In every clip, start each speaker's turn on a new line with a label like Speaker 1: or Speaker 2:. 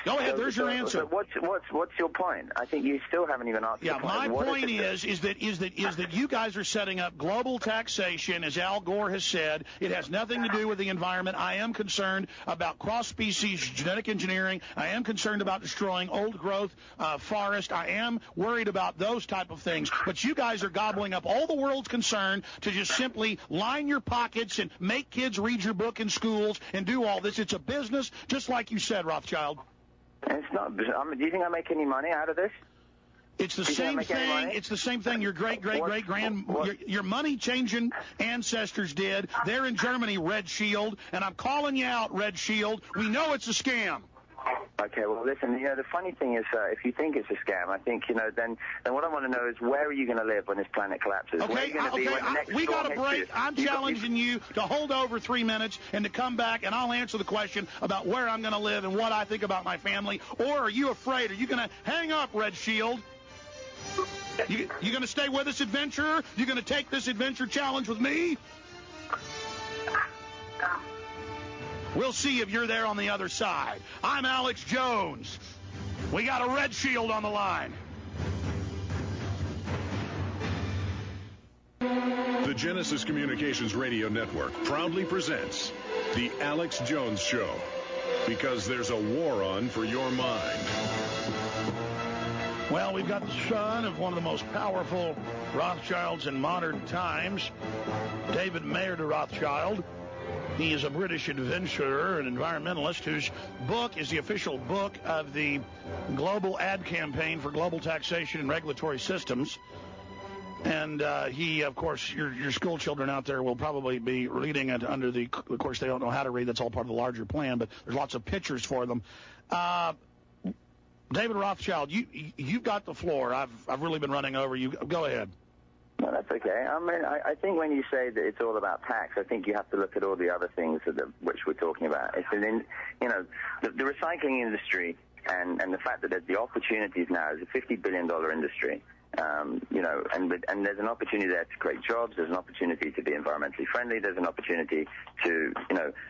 Speaker 1: Go ahead. There's your answer.
Speaker 2: What's your point? I think you still haven't even answered.
Speaker 1: Yeah, my point is that you guys are setting up global taxation, as Al Gore has said. It has nothing to do with the environment. I am concerned about cross-species genetic engineering. I am concerned about destroying old-growth forest. I am worried about those type of things. But you guys are gobbling up all the world's concern to just simply line your pockets and make kids read your book in schools and do all this. It's a business, just like you said, Rothschild.
Speaker 2: It's not. Do you think I make any money out of this?
Speaker 1: It's the same thing. It's the same thing your your money-changing ancestors did. They're in Germany, Red Shield, and I'm calling you out, Red Shield. We know it's a scam.
Speaker 2: Okay, well, listen, the funny thing is, if you think it's a scam, I think, then what I want to know is, where are you going to live when this planet collapses?
Speaker 1: Okay,
Speaker 2: where are you going to be when the next
Speaker 1: we got
Speaker 2: storm
Speaker 1: a break.
Speaker 2: hits you?
Speaker 1: I'm challenging you to hold over 3 minutes and to come back, and I'll answer the question about where I'm going to live and what I think about my family. Or are you afraid? Are you going to hang up, Red Shield? You going to stay with us, adventurer? You going to take this adventure challenge with me? We'll see if you're there on the other side. I'm Alex Jones. We got a Red Shield on the line.
Speaker 3: The Genesis Communications Radio Network proudly presents The Alex Jones Show, because there's a war on for your mind.
Speaker 1: Well, we've got the son of one of the most powerful Rothschilds in modern times, David Mayer Rothschild. He is a British adventurer and environmentalist whose book is the official book of the Global Ad Campaign for Global Taxation and Regulatory Systems. And he, of course, your school children out there will probably be reading it under the, of course, they don't know how to read. That's all part of the larger plan, but there's lots of pictures for them. David Rothschild, you've got the floor. I've really been running over you. Go ahead.
Speaker 2: No, that's okay. I mean, I think when you say that it's all about tax, I think you have to look at all the other things which we're talking about. It's the recycling industry and the fact that there's the opportunities now is a $50 billion industry. And there's an opportunity there to create jobs. There's an opportunity to be environmentally friendly. There's an opportunity to,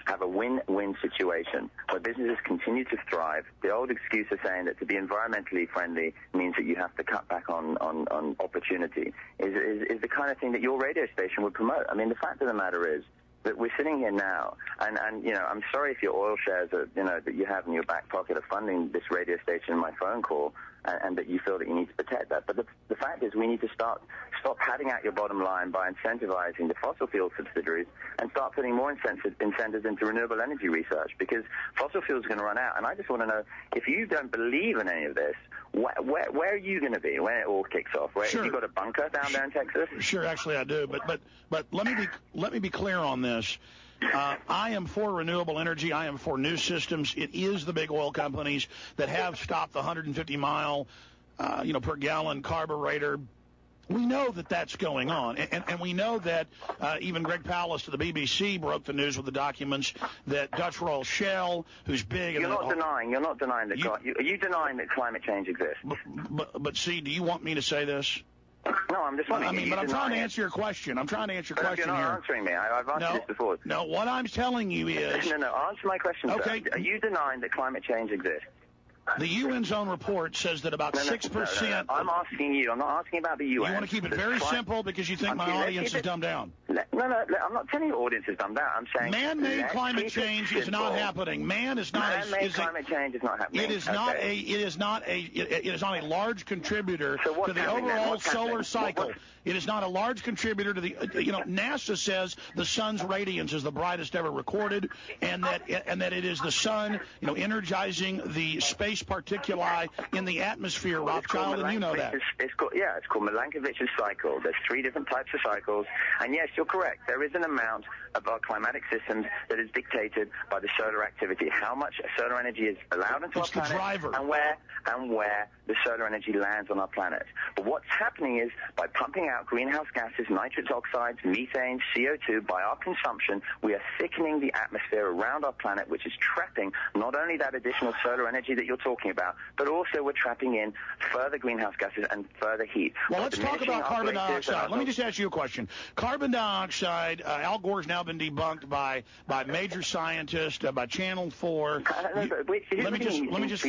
Speaker 2: have a win-win situation where businesses continue to thrive. The old excuse of saying that to be environmentally friendly means that you have to cut back on opportunity is the kind of thing that your radio station would promote. I mean, the fact of the matter is that we're sitting here now, and I'm sorry if your oil shares that you have in your back pocket are funding this radio station and my phone call, and that you feel that you need to protect that. But the fact is we need to stop padding out your bottom line by incentivizing the fossil fuel subsidiaries and start putting more incentives into renewable energy research, because fossil fuels are going to run out. And I just want to know, if you don't believe in any of this, where are you going to be when it all kicks off?
Speaker 1: Sure.
Speaker 2: Have you got a bunker down there in Texas?
Speaker 1: Sure, actually I do. But let me be clear on this. I am for renewable energy. I am for new systems. It is the big oil companies that have stopped the 150-mile, per gallon carburetor. We know that that's going on, and we know that even Greg Palast of the BBC broke the news with the documents that Dutch Royal Shell, who's big.
Speaker 2: You're not denying that. Are you denying that climate change exists?
Speaker 1: But see, do you want me to say this?
Speaker 2: No, I'm just wondering.
Speaker 1: I'm trying to answer your question. I'm trying to answer your question
Speaker 2: here. You're not
Speaker 1: here.
Speaker 2: answering me. I've answered this before.
Speaker 1: No, what I'm telling you is...
Speaker 2: No, answer my question,
Speaker 1: okay.
Speaker 2: Sir. Are you denying that climate change exists?
Speaker 1: The UN's own report says that about 6%...
Speaker 2: No. I'm asking you. I'm not asking about the UN.
Speaker 1: You want to keep it very simple because you think my audience is dumbed down.
Speaker 2: No, I'm not telling your audience is dumbed down. I'm saying...
Speaker 1: Man-made climate change is not happening. Man-made
Speaker 2: climate change is not happening.
Speaker 1: It is not a large contributor to the overall solar cycle. It is not a large contributor to the... NASA says the sun's radiance is the brightest ever recorded, and that it is the sun, energizing the space particuli in the atmosphere, Rothschild, and you know that.
Speaker 2: It's called Milankovitch's cycle. There's 3 different types of cycles, and yes, you're correct. There is an amount of our climatic systems that is dictated by the solar activity. How much solar energy is allowed into our planet,
Speaker 1: driver.
Speaker 2: and where the solar energy lands on our planet. But what's happening is, by pumping out greenhouse gases, nitrous oxides, methane, CO2, by our consumption, we are thickening the atmosphere around our planet, which is trapping not only that additional solar energy that you're talking about, but also we're trapping in further greenhouse gases and further heat.
Speaker 1: Well, let's talk about carbon dioxide. Let me just ask you a question. Carbon dioxide, Al Gore's now been debunked by major scientists, by Channel 4. Let me just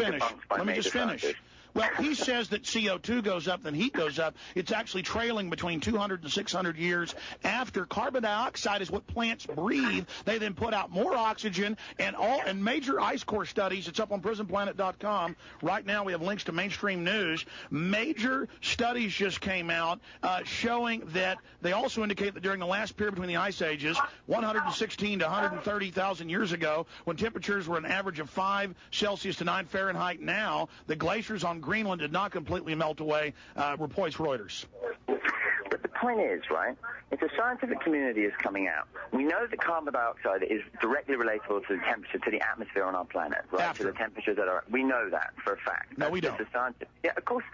Speaker 1: finish. Well, he says that CO2 goes up, then heat goes up. It's actually trailing between 200 and 600 years after. Carbon dioxide is what plants breathe. They then put out more oxygen, and major ice core studies, it's up on prisonplanet.com. Right now we have links to mainstream news. Major studies just came out showing that they also indicate that during the last period between the ice ages, 116 to 130,000 years ago, when temperatures were an average of 5 Celsius to 9 Fahrenheit now, the glaciers on Greenland did not completely melt away, reports Reuters.
Speaker 2: But the point is, right, if the scientific community is coming out, we know that carbon dioxide is directly relatable to the temperature, to the atmosphere on our planet, right, to the temperatures that are, we know that for a fact.
Speaker 1: No, we don't.
Speaker 2: Yeah, of course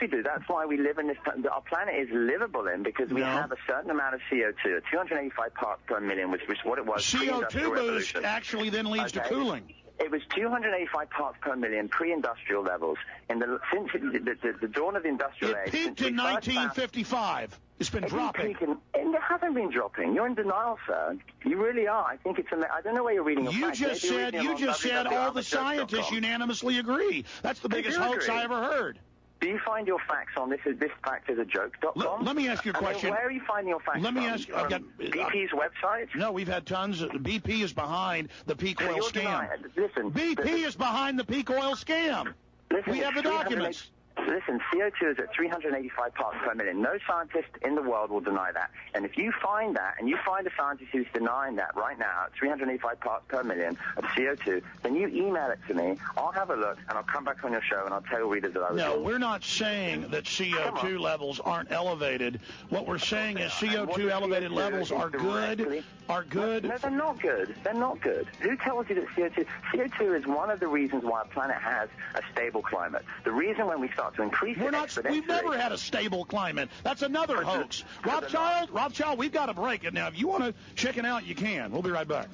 Speaker 2: we do. That's why we live in this, our planet is livable in, because we have a certain amount of CO2, 285 parts per million, which was what it was.
Speaker 1: CO2 boost actually then leads to cooling.
Speaker 2: It was 285 parts per million pre-industrial levels. Since the dawn of the industrial age.
Speaker 1: It peaked in 1955. It's been dropping.
Speaker 2: And it hasn't been dropping. You're in denial, sir. You really are. I think it's. I don't know where you're reading your facts.
Speaker 1: You just said all the scientists unanimously agree. That's the biggest hoax I ever heard.
Speaker 2: Do you find your facts on this fact is a joke.com?
Speaker 1: Let me ask you a question.
Speaker 2: Where are you finding your facts
Speaker 1: Let me ask you. I've got
Speaker 2: BP's website?
Speaker 1: No, we've had tons. BP is behind the peak oil scam.
Speaker 2: Listen.
Speaker 1: BP is behind the peak oil scam.
Speaker 2: Listen,
Speaker 1: we have the documents.
Speaker 2: Listen, CO2 is at 385 parts per million. No scientist in the world will deny that. And if you find that, and you find a scientist who's denying that right now at 385 parts per million of CO2, then you email it to me. I'll have a look, and I'll come back on your show, and I'll tell readers that I was wrong.
Speaker 1: No, we're not saying that CO2 levels aren't elevated. What we're saying is CO2 elevated levels are good.
Speaker 2: No, they're not good. They're not good. Who tells you that CO2 is one of the reasons why our planet has a stable climate. The reason when we start to increase
Speaker 1: we've never had a stable climate. That's another hoax. Rothschild, we've got a break. And now if you want to check it out, you can. We'll be right back.